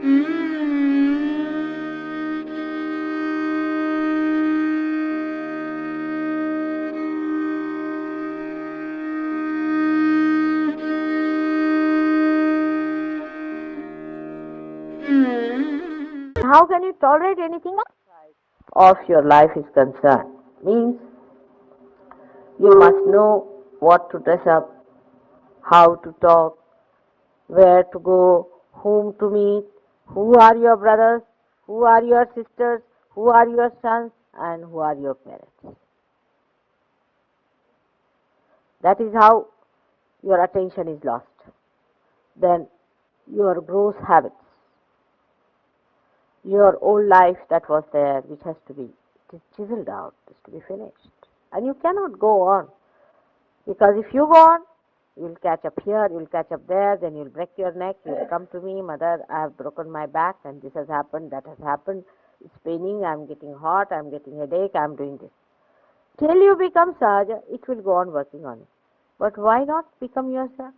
How can you tolerate anything outside of your life is concerned? Means you must know what to dress up, how to talk, where to go, whom to meet, who are your brothers, who are your sisters, who are your sons, and who are your parents. That is how your attention is lost. Then your gross habits, your old life that was there, which has to be chiseled out, is to be finished. And you cannot go on. Because if you go on, you'll catch up here, you'll catch up there, then you'll break your neck, you'll come to me, mother, I have broken my back, and this has happened, that has happened, it's paining, I'm getting hot, I'm getting headache, I'm doing this. Till you become Sahaja, it will go on working on it. But why not become yourself?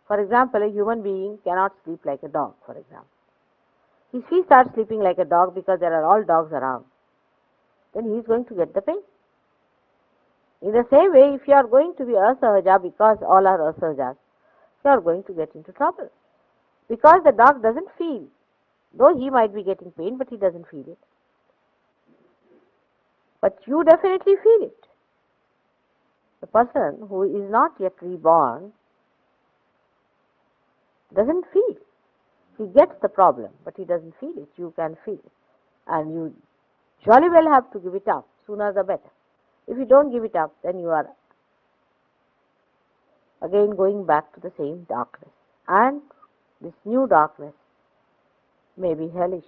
For example, a human being cannot sleep like a dog, for example. If he starts sleeping like a dog because there are all dogs around, then he is going to get the pain. In the same way, if you are going to be asahaja because all are asahajas, you are going to get into trouble. Because the dog doesn't feel. Though he might be getting pain, but he doesn't feel it. But you definitely feel it. The person who is not yet reborn doesn't feel. He gets the problem, but he doesn't feel it. You can feel it. And you jolly well have to give it up. Sooner the better. If you don't give it up, then you are again going back to the same darkness. And this new darkness may be hellish,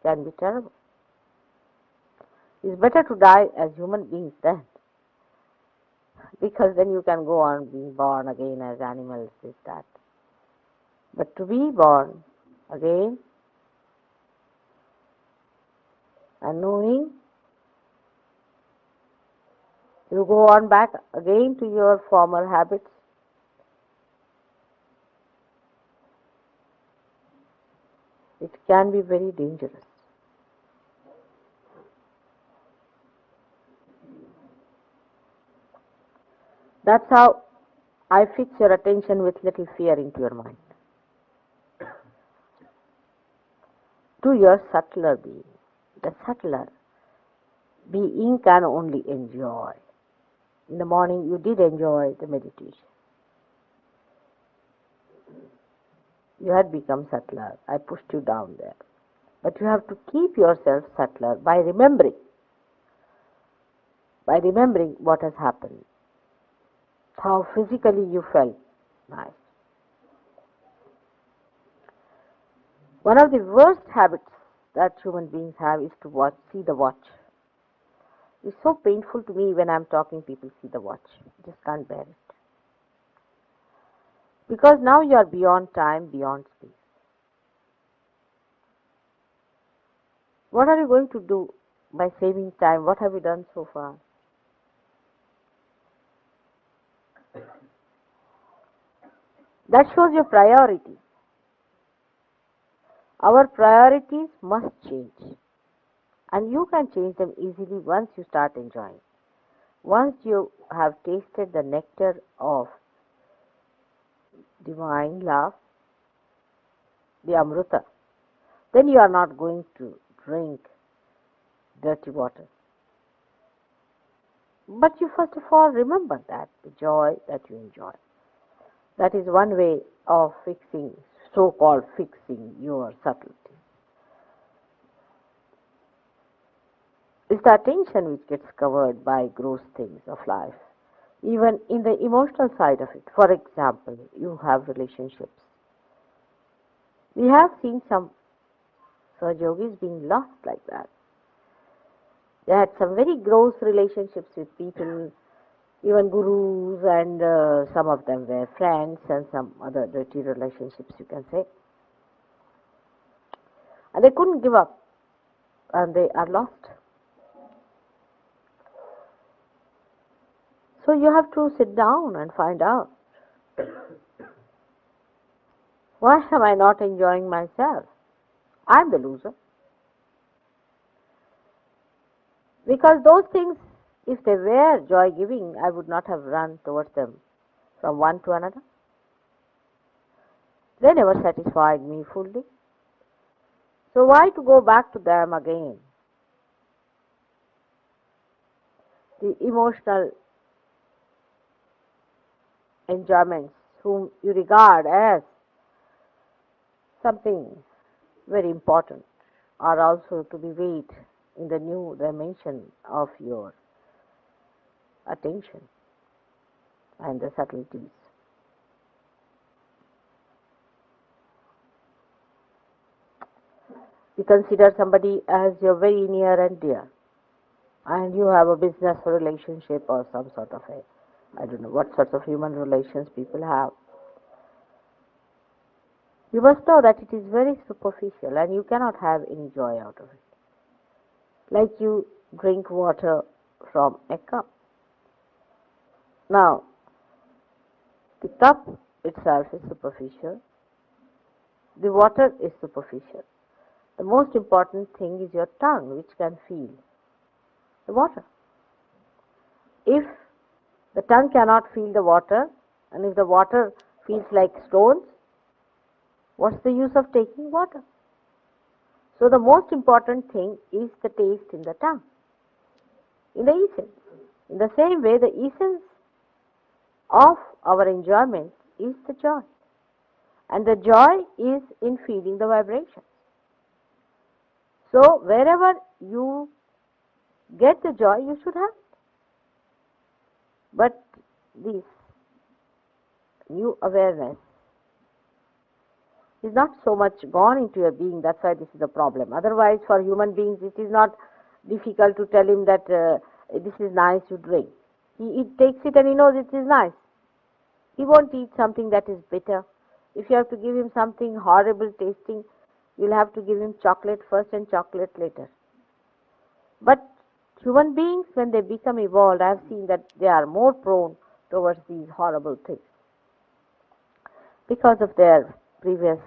can be terrible. It's better to die as human beings then, because then you can go on being born again as animals, this, that. But to be born again and knowing you go on back again to your former habits, it can be very dangerous. That's how I fix your attention with little fear into your mind. To your subtler being. The subtler being can only enjoy. In the morning you did enjoy the meditation. You had become subtler. I pushed you down there. But you have to keep yourself subtler by remembering what has happened, how physically you felt nice. One of the worst habits that human beings have is to see the watch. It's so painful to me when I'm talking, people see the watch. I just can't bear it. Because now you are beyond time, beyond space. What are you going to do by saving time? What have you done so far? That shows your priority. Our priorities must change. And you can change them easily once you start enjoying. Once you have tasted the nectar of divine love, the Amrita, then you are not going to drink dirty water. But you first of all remember that, the joy that you enjoy. That is one way of fixing, so-called fixing your subtlety. It's the attention which gets covered by gross things of life. Even in the emotional side of it. For example, you have relationships. We have seen some Sahajogis being lost like that. They had some very gross relationships with people, even gurus, and some of them were friends, and some other dirty relationships, you can say. And they couldn't give up, and they are lost. So you have to sit down and find out Why am I not enjoying myself? I'm the loser. Because those things, if they were joy giving, I would not have run towards them from one to another. They never satisfied me fully. So why to go back to them again? The emotional enjoyments whom you regard as something very important are also to be weighed in the new dimension of your attention and the subtleties. You consider somebody as your very near and dear, and you have a business relationship or some sort of a, I don't know what sorts of human relations people have. You must know that it is very superficial and you cannot have any joy out of it. Like you drink water from a cup. Now, the cup itself is superficial, the water is superficial. The most important thing is your tongue, which can feel the water. If the tongue cannot feel the water, and if the water feels like stones, what's the use of taking water? So the most important thing is the taste in the tongue, in the essence. In the same way, the essence of our enjoyment is the joy. And the joy is in feeling the vibration. So wherever you get the joy, you should have it. But this new awareness is not so much gone into your being. That's why this is a problem. Otherwise, for human beings, it is not difficult to tell him that this is nice, you drink. He takes it and he knows it is nice. He won't eat something that is bitter. If you have to give him something horrible tasting, you'll have to give him chocolate first and chocolate later. But human beings, when they become evolved, I have seen that they are more prone towards these horrible things because of their previous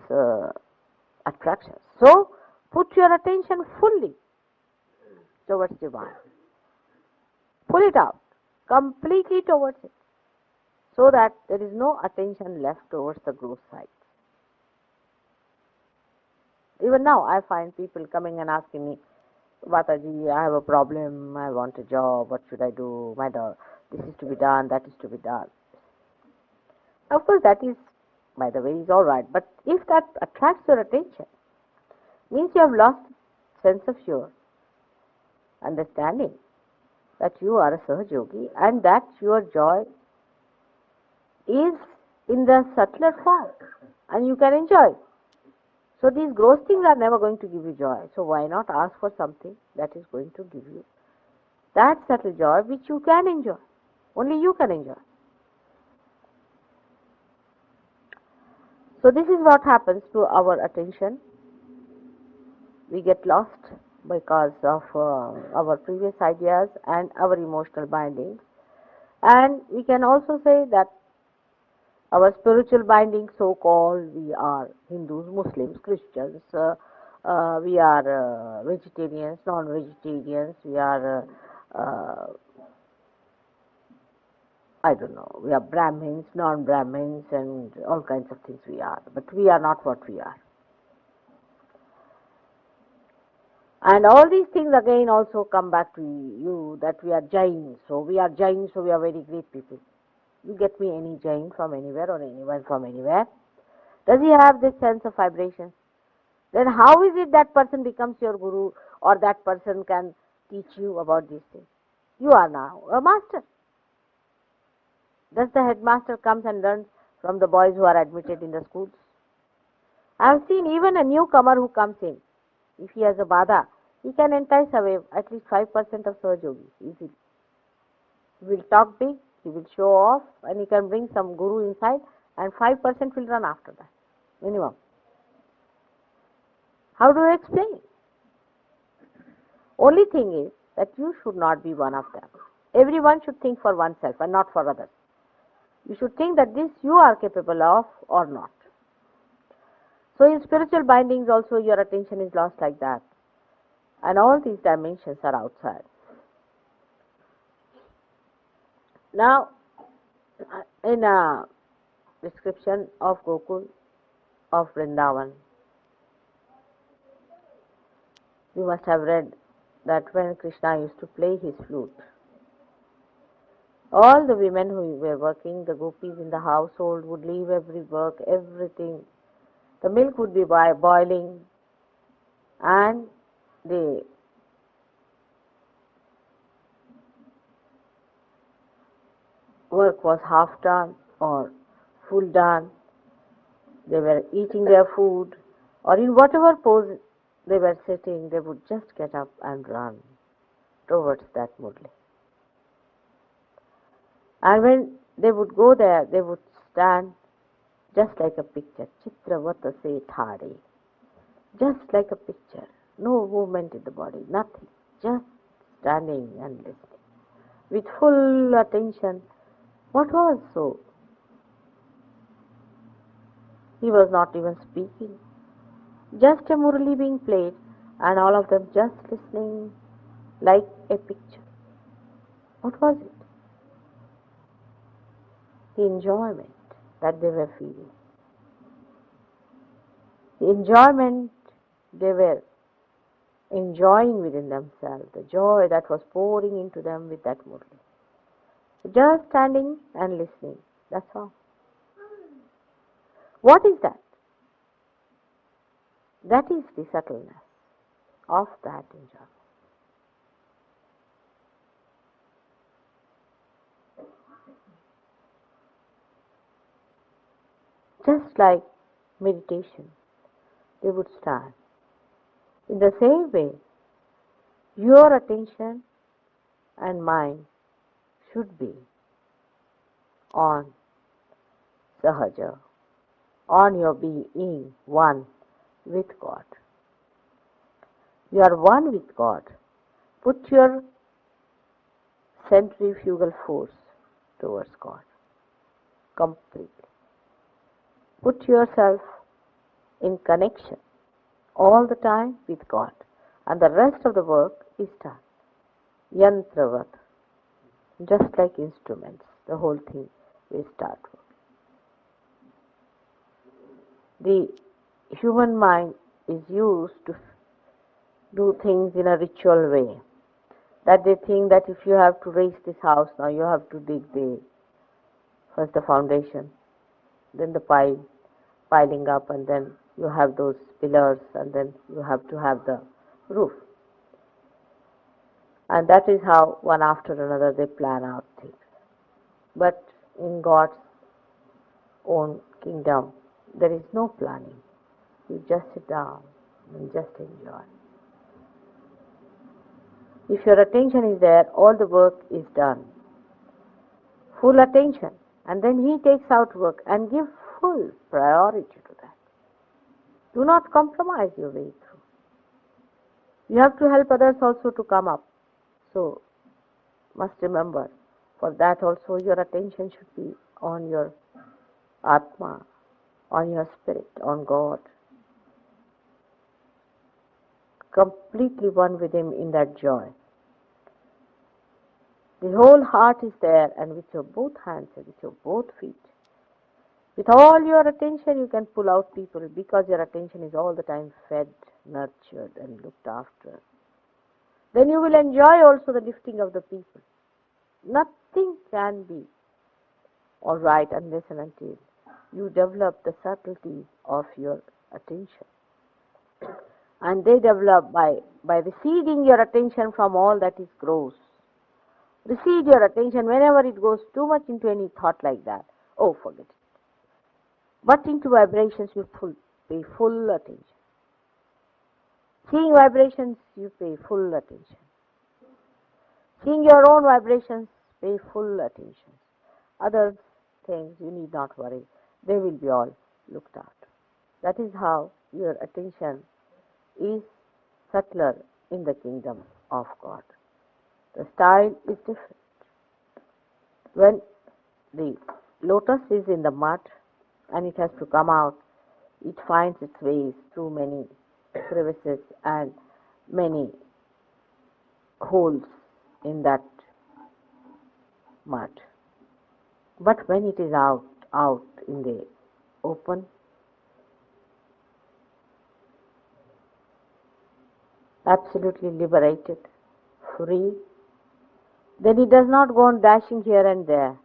attractions. So, put your attention fully towards divine. Pull it out completely towards it, so that there is no attention left towards the gross side. Even now, I find people coming and asking me, Mataji, I have a problem, I want a job, what should I do? This is to be done, that is to be done. Of course, that is, by the way, is all right. But if that attracts your attention, means you have lost sense of your understanding that you are a Sahaj Yogi and that your joy is in the subtler form and you can enjoy. So these gross things are never going to give you joy. So why not ask for something that is going to give you that subtle joy which you can enjoy. Only you can enjoy. So this is what happens to our attention. We get lost because of our previous ideas and our emotional bindings. And we can also say that our spiritual bindings, so-called, we are Hindus, Muslims, Christians, we are vegetarians, non-vegetarians, we are, I don't know, we are Brahmins, non-Brahmins, and all kinds of things we are. But we are not what we are. And all these things again also come back to you, that we are Jains. So we are Jains, so we are very great people. You get me any Jain from anywhere or anyone from anywhere. Does he have this sense of vibration? Then how is it that person becomes your guru or that person can teach you about these things? You are now a master. Does the headmaster comes and learns from the boys who are admitted in the schools? I have seen even a newcomer who comes in. If he has a bada, he can entice away at least 5% of Sahaj Yogi easily. He will talk big, he will show off, and he can bring some guru inside, and 5% will run after that, minimum. How do you explain? Only thing is that you should not be one of them. Everyone should think for oneself and not for others. You should think that this you are capable of or not. So in spiritual bindings also your attention is lost like that. And all these dimensions are outside. Now, in a description of Gokul, of Vrindavan, you must have read that when Krishna used to play his flute, all the women who were working, the gopis in the household, would leave every work, everything. The milk would be boiling, and the work was half done or full done. They were eating their food, or in whatever pose they were sitting, they would just get up and run towards that murli. And when they would go there, they would stand just like a picture, chitravata se thare, just like a picture, no movement in the body, nothing, just standing and listening with full attention. What was so? He was not even speaking, just a murali being played, and all of them just listening like a picture. What was it? The enjoyment that they were feeling. The enjoyment they were enjoying within themselves, the joy that was pouring into them with that murali. Just standing and listening, that's all. What is that? That is the subtleness of that enjoyment. Just like meditation, they would stand. In the same way, your attention and mind should be on Sahaja, on your being one with God. You are one with God. Put your centrifugal force towards God completely. Put yourself in connection all the time with God, and the rest of the work is done. Yantravat, just like instruments, the whole thing will start working. The human mind is used to do things in a ritual way. That they think that if you have to raise this house, now you have to dig first the foundation, then the piling up, and then you have those pillars, and then you have to have the roof. And that is how one after another they plan out things. But in God's own kingdom, there is no planning. You just sit down and just enjoy. If your attention is there, all the work is done. Full attention. And then he takes out work and give full priority to that. Do not compromise your way through. You have to help others also to come up. So, must remember, for that also your attention should be on your Atma, on your spirit, on God. Completely one with Him in that joy. The whole heart is there, and with your both hands and with your both feet, with all your attention you can pull out people, because your attention is all the time fed, nurtured and looked after. Then you will enjoy also the lifting of the people. Nothing can be all right unless and until you develop the subtleties of your attention. And they develop by receding your attention from all that is gross. Recede your attention whenever it goes too much into any thought like that. Oh, forget it. But into vibrations you pay full attention. Seeing vibrations, you pay full attention. Seeing your own vibrations, pay full attention. Other things you need not worry. They will be all looked after. That is how your attention is subtler in the kingdom of God. The style is different. When the lotus is in the mud and it has to come out, it finds its ways through many crevices and many holes in that mud. But when it is out in the open, absolutely liberated, free, then it does not go on dashing here and there,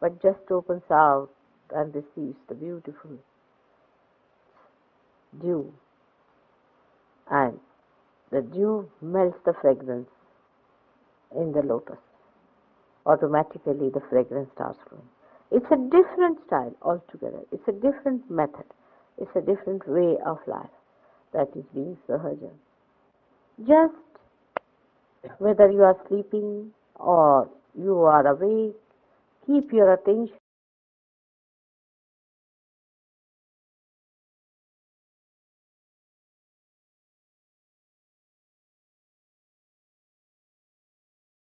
but just opens out and receives the beautiful dew, and the dew melts the fragrance in the lotus. Automatically the fragrance starts flowing. It's a different style altogether. It's a different method. It's a different way of life that is being sahaja. Just whether you are sleeping or you are awake, keep your attention